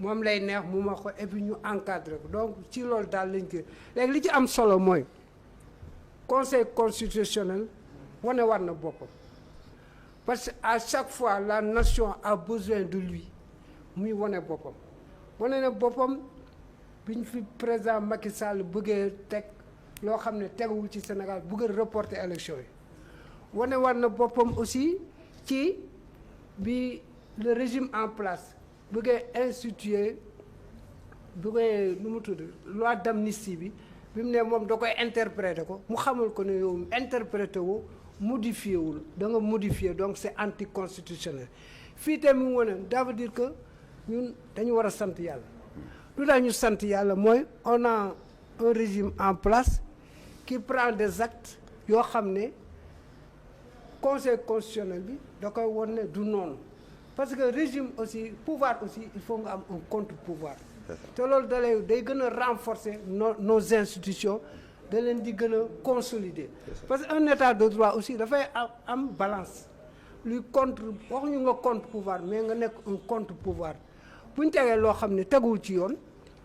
moom lay neex mu ma ko et puis ñu encadré ko donc ci loolu daal lañ ko léegi li ci am solo mooy conseil constitutionnel wane war na boppam parce que à chaque fois la nation a besoin de lui muy wane boppam wane na boppam bi ñu fi président Macky Sall bëggee teg loo xam ne teguwul ci Sénégal bëgg a reporter élection yi wane war na boppam aussi ci bi le régime en place bëggee instituer bëggee nu mu tudd loi d'amnistie bi mu ne moom da koy interpréter ko mu xamal ko ne yow interpréter wu modifié wul da nga modifié donc c'est anticonstitutionnel fii tamit mu wane ça veut dire que ñun dañu war a sant yàlla lu tax ñu sant yàlla mooy on a un régime en place qui prend des actes yoo xam ne conseil constitutionnel bi da koy won ne du noonu parce que régime aussi pouvoir aussi il faut nga am un contre-pouvoir te loolu day gën a renforcer nos institutions da leen di gën a consolider parce que un état de droit aussi dafay am balance luy contre waxuñu nga contre-pouvoir mais nga nekk un contre-pouvoir bu ñu tegee loo xam ne teguwul ci yoon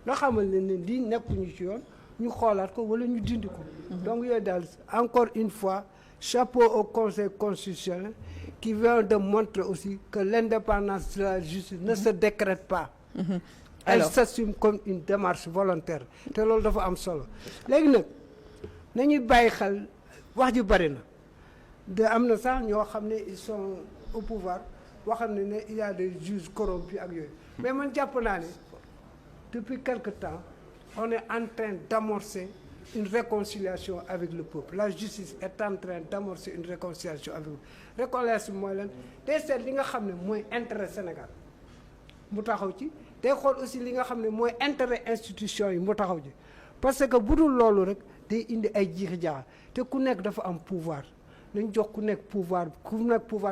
nga xamal ne lii nekkuñu ci yoon ñu xoolaat ko wala ñu dindi ko donc yooyu daal encore une fois chapeau au conseil constitutionnel qui vient de montrer aussi que l'indépendance de la justice ne se décrète pas elle s'assume comme une démarche volontaire te loolu dafa am solo léegi nag nañuy bàyyi xel wax ji bari na de am na sax ñoo xam ne ils sont au pouvoir boo xam ne il y a des juges corrompus ak yooyu mais man jàpp naa ne depuis quelque temps on est en train d'amorcer une réconciliation avec le peuple la justice est en train d'amorcer une réconciliation avec le peuple réconciliation mooy lan day seet li nga xam ne mooy intérêt Sénégal mu taxaw ci day xool aussi li nga xam ne mooy intérêt institution yi mu taxaw ci parce que bu dul loolu rek day indi ay jiixi jaaxa te ku nekk dafa am pouvoir nañ jox ku nekk pouvoir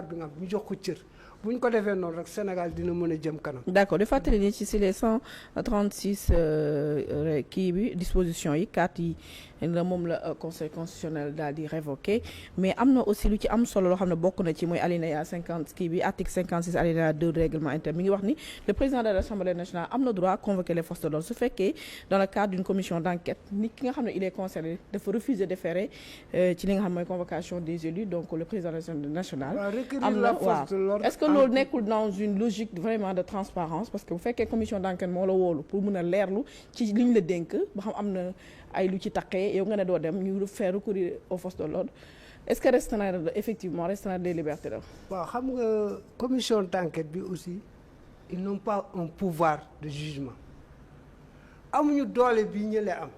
bi nga am ñu jox ko cër bu ñu ko defee noonu rek Sénégal dina mën a jëm kanam. d'accord di fàttali ni ci les 136 kii bi dispositions yi 4 yi moom la conseil constitutionnel daal di révoqué mais am na aussi lu ci am solo loo xam ne bokk na ci mooy alinéa 50 kii bi article 56 alinéa 2 règlement interne mi ngi wax ni le président de l'Assemblée nationale am na droit convoquer les forces de l'ordre su fekkee dans le cadre d'une commission d'enquête nit ki nga xam ne il est concerné dafa refuser de déférer ci li nga xam mooy convocation des élus donc le président de l'Assemblée nationale am na waaw est-ce que loolu nekkul dans une logique vraiment de transparence parce que bu fekkee commission d'enquête moo la wóolu pour mën a leerlu ci li ñu la dénk ba xam am na ay lu ci taqee yow nga ne doo dem ñu faire recourir aux forces de l'ordre est-ce que restreindre effectivement restreindre des libertés la waaw xam nga commission d'enquête bi aussi ils n'ont pas un pouvoir de jugement amuñu doole bi ñële am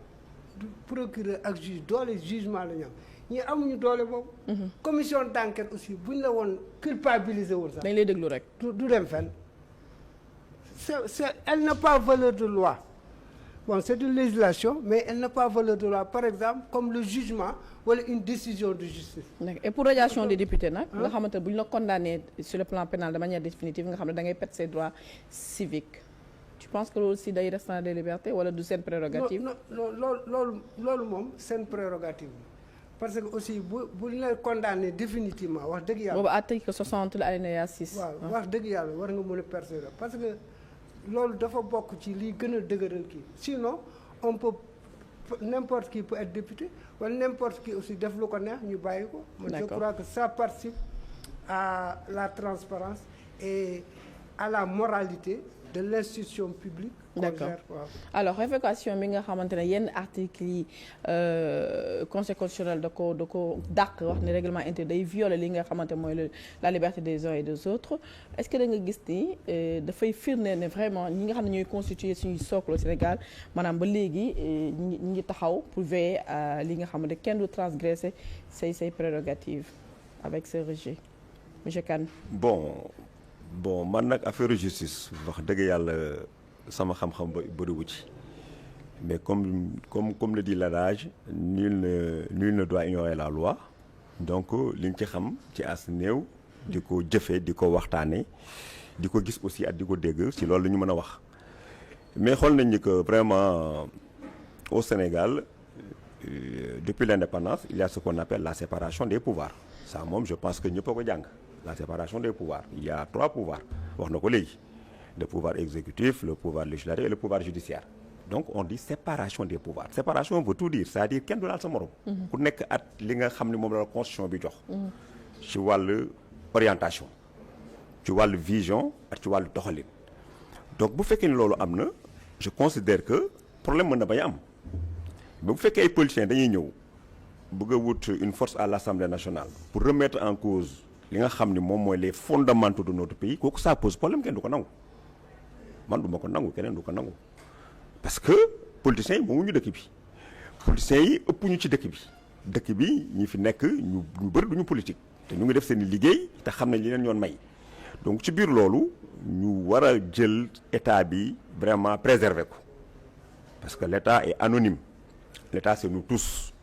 procureur ak juge doole jugement la ñu am ñii amuñu doole boobu commission d'enquête aussi buñ la woon culpabiliser woon sax dañ lay déglu rek du dem fenn c'est elle n'a pas valeur de loi bon c'est une législation mais elle n'a pas valeur de loi par exemple comme le jugement wala une décision de justice. et pour radiation des députés nag. nga xamante ne bu ñu la condamné sur le plan pénal de manière définitive nga xam ne da ngay perdre ses droits civiques tu penses que loolu aussi day restreindre des libertés wala du seen prérogative. non loolu moom seen prérogative parce que aussi bu ñu la condamné définitivement wax dëgg yàlla. boobu article 60 la alinéa 6. waaw wax dëgg yàlla war nga mën a persévérer parce que. loolu dafa bokk ci liy gën a dëgëral kii sinon on peut n'importe qui peut être député wala n'importe qui aussi def lu ko neex ñu bàyyi ko. je crois que ça participe à la transparence et à la moralité de l'institution publique. d'accord alors révocation bi nga xamante ne yenn articles yi conseil constitutionnel da ko dàq wax ne règlement intérieur day violer li nga xamante mooy la liberté des uns et des autres est-ce que da nga gis ni dafay firnde ne vraiment ñi nga xam ne ñooy constituer suñuy socle au Sénégal maanaam ba léegi ñi ngi taxaw pour veiller à li nga xamante kenn du transgresser say prérogatives avec ce rejet monsieur Kane. bon man nag affaire justice wax dëgg yàlla sama xam-xam bëriwu ci mais comme le dit l'adage nul ne doit ignorer la loi donc li ñu ci xam ci as néew di ko jëfee di ko waxtaanee di ko gis aussi ak di ko dégg ci loolu la ñu mën a wax mais xool nañ ni que vraiment au Sénégal depuis l'indépendance il y a ce qu'on appelle la séparation des pouvoirs ça moom je pense que ñëpp a ko jàng la séparation des pouvoirs il y a 3 pouvoirs wax na ko léegi le pouvoir exécutif, le pouvoir législatif et le pouvoir judiciaire. Donc on dit séparation des pouvoirs. Séparation veut tout dire, c'est-à-dire kenn du laal sa morom. ku nekk at li nga xam ne moom la constitution bi jox. ci wàllu orientation, ci wàllu vision ak ci wàllu doxalin. Donc bu fekkee ne loolu am na, je considère que problème mën na bañ a am mais bu fekkee ay politiciens dañuy ñëw bëgg a wut une force à l'Assemblée nationale pour remettre en cause li nga xam ne moom mooy les fondamentaux de notre pays, kooku ça pose problème, kenn du ko nangu. Man du ma ko nangu, keneen du ko nangu. Parce que politiciens yi moomuñu dëkk bi politiciens yi ëpp ñu ci dëkk bi ñi fi nekk ñu bëri duñu politique te ñu ngi def seen liggéey te xam nañ li leen ñoon may. Donc ci biir loolu ñu war a jël état bi vraiment préserver ko parce que l'état est anonyme, l'état c'est nous tous,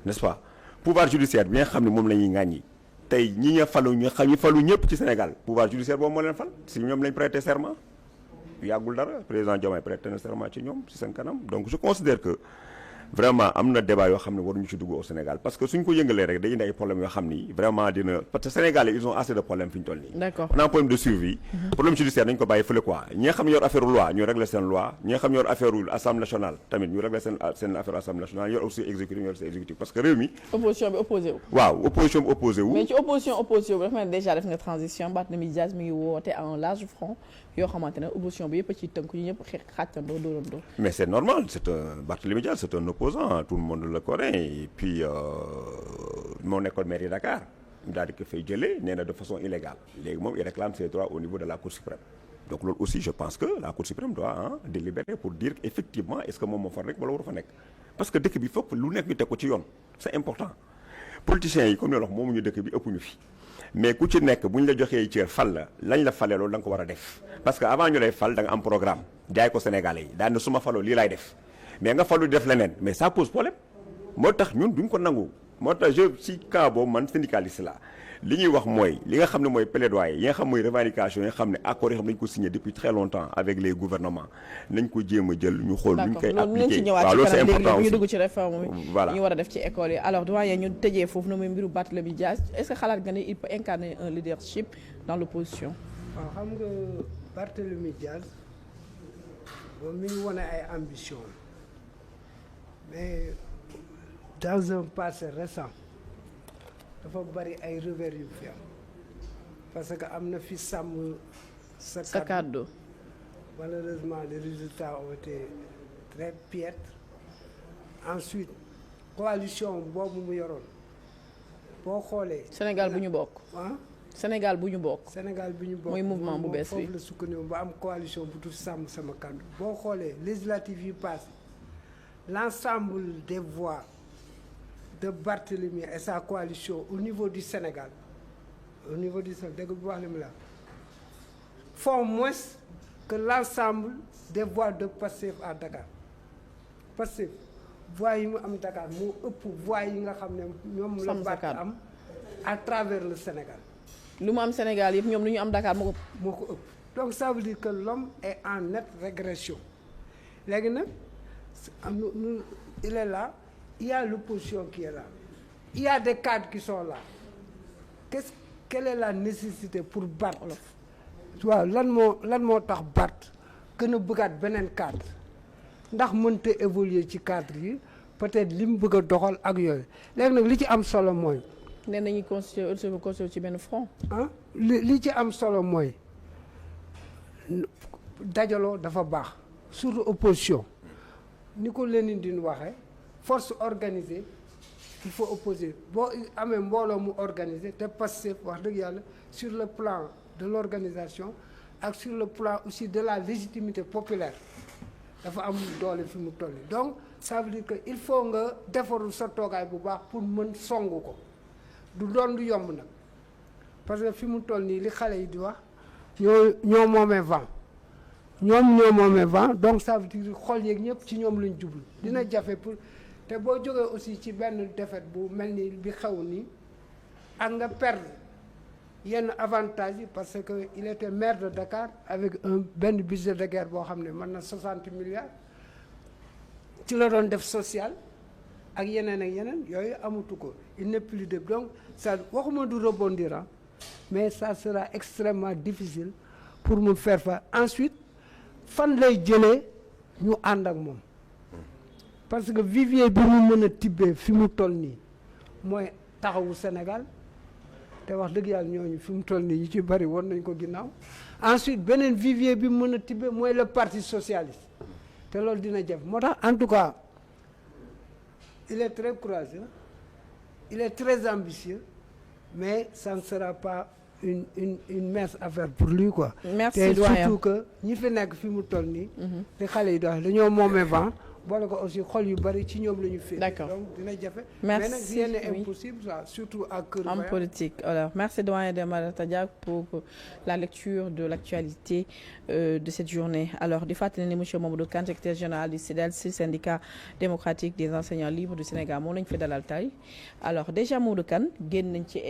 n'est-ce pas. Pouvoir judiciaire bi nga xam ne moom la ñuy ŋàññi tey ñi nga falu ñu xam ñu falu ñëpp ci Sénégal pouvoir judiciaire boobu moo leen fal si ñoom lañ prêter serment yàggul dara président Diomaye prêter na serment ci ñoom ci seen kanam. Donc je considère que vraiment am na débat yoo xam ne waruñu ci dugg au Sénégal parce que suñ ko yëngalee rek day indi ay problèmes yoo xam ni vraiment dina parce que Sénégalais ils ont assez de problèmes fi ñu toll nii. D'accord. On a un problème de survie. Problème judiciaire dañ ko bàyyi fële quoi ñi nga xam ne yor affaire loi ñu régler seen loi ñi nga xam ne yor affaire assemblée nationale tamit ñu régler seen affaire assemblée nationale yor aussi exécutif ñu yor seen exécutif parce que réew mi. opposition bi opposé wu. waaw opposition bi opposé wu. mais ci opposition bi dafa mel ni déjà def nga transition Barthélémy Dias mi ngi woote à un large front yoo xamante ne opposition bi yëpp a ciy tënku ñu ñëpp xàccandoo dóorandoo. Mais c'est normal, Barthélémy Dias c'est un opposant, tout le monde le connaît et puis moo nekkoon maire de Dakar daal di ko fay jëlee nee na de façon illégale léegi moom il réclame ses droits au niveau de la Cour suprême. Donc loolu aussi je pense que la Cour suprême doit délibérer pour dire effectivement est-ce que moom moo fa nekk wala waru fa nekk parce que dëkk bi fokk lu nekk ñu teg ko ci yoon c'est important. Politiciens yi comme ni la wax moomuñu dëkk bi ëpp ñu fi mais ku ci nekk bu ñu la joxee cër fal la lañ la falee loolu da nga ko war a def parce que avant ñu lay fal da nga am programme jaay ko Sénégalais yi daan na su ma faloo lii laay def mais nga falu def leneen mais ça pose problème moo tax ñun duñ ko nangu moo tax je ci cas boobu man syndicaliste la li ñuy wax mooy li nga xam ne mooy plaidoyer yi nga xam mooy revendication yi nga xam ne accords yi xam ne dañu ko signé depuis très longtemps avec les gouvernements nañ ko jéem a jël ñu xool ñu koy appliquer waaw loolu c'est important aussi ñu dugg ci réforme bi voilà ñu war a def ci école yi alors doyen ñu tëjee foofu na muy mbiru Barthélémy Dias est-ce que xalaat nga ne il peut incarner un leadership dans l'opposition. waaw xam nga Barthélémy Dias moom mi ngi wane ay ambition mais dans un passé récent dafa bari ay revers yu fi am parce que am na fi sàmm sa kàddu malheureusement les résultats ont été très piètres. Ensuite coalition boobu mu yoroon boo xoolee Sénégal bu ñu bokk Sénégal bu ñu bokk Sénégal bi ñu bokk mooy mouvement bu bees bi foofu la sukkandiku ba am coalition bu tudd sàmm sama kàddu boo xoolee législatives yi passé l'ensemble des voix de Barthélémy et sa coalition au niveau du Sénégal dégg bu wax li mu la font moins que l'ensemble des voix de Pastef à Dakar Pastef voix yi mu am Dakar moo ëpp voix yi nga xam ne ñoom la Barth am à travers le Sénégal lu mu am Sénégal yëpp ñoom lu ñu am Dakar moo ko ëpp donc ça veut dire que l'homme est en nette régression léegi nag il est là. Il y a l'opposition qui est là. Il y a des cadres qui sont là. Quelle est la nécessité pour Barth waaw lan moo tax Barth gën a bëggaat beneen cadre ndax mënta évoluer ci cadre yi peut-être li mu bëgg a doxal ak yooyu léegi nag li ci am solo mooy. nee nañu constitué ci benn front. li ci am solo mooy dajaloo dafa baax surtout opposition ni ko Lénine di waxee. Force organisée il faut opposer boo amee mbooloo mu organisé te Pastef wax dëgg yàlla sur le plan de l'organisation ak sur le plan aussi de la légitimité populaire dafa am doole fi mu toll donc ça veut dire que il faut nga defarul sa toogaay bu baax pour mën songu ko du doon du yomb nag parce que fi mu toll nii li xale yi di wax ñoo moomee vent ñoo moomee vent donc ça veut dire xol yeeg ñëpp ci ñoom lañ jublu dina jafe pour te boo jógee aussi ci benn défaite bu mel ni bi xew nii ak nga perdre yenn avantages yi parce que il était maire de Dakar avec benn budget de guerre boo xam ne mën na 60 milliards ci la doon def social ak yeneen yooyu amatu ko il n'est plus de donc ça waxuma du rebondir mais ça sera extrêmement difficile pour mu faire fa ensuite fan lay jëlee ñu ànd ak moom parce que vivier bi mu mën a tibbee fi mu toll nii mooy taxawu Sénégal te wax dëgg yàlla ñooñu fi mu toll nii ñu ci bari woon nañ ko ginnaaw ensuite beneen vivier bi mu mën a tibbee mooy le parti socialiste te loolu dina jëf moo tax en tout cas il est très courageux il est très ambitieux mais ça ne sera pas une mince affaire pour lui quoi. Merci te doyen. surtout que ñi fi nekk fi mu toll nii. te xale yi dañoo moomee vent boole ko aussi xol yu bari ci ñoom la ñu féete. D'accord. donc dina jafe. Merci, mais nag rien n'est oui. impossible ça surtout à Kër En Mayar. politique. Alors, merci doyen Demba Diack pour la lecture de l'actualité de cette journée. Alors, di fàttali ne monsieur Mamadou Kane, secrétaire général du SYDELS, syndicat démocratique des enseignants libres du Sénégal, moom lañu fi dalal tey alors déjà Mamadou Kane génn nañ ci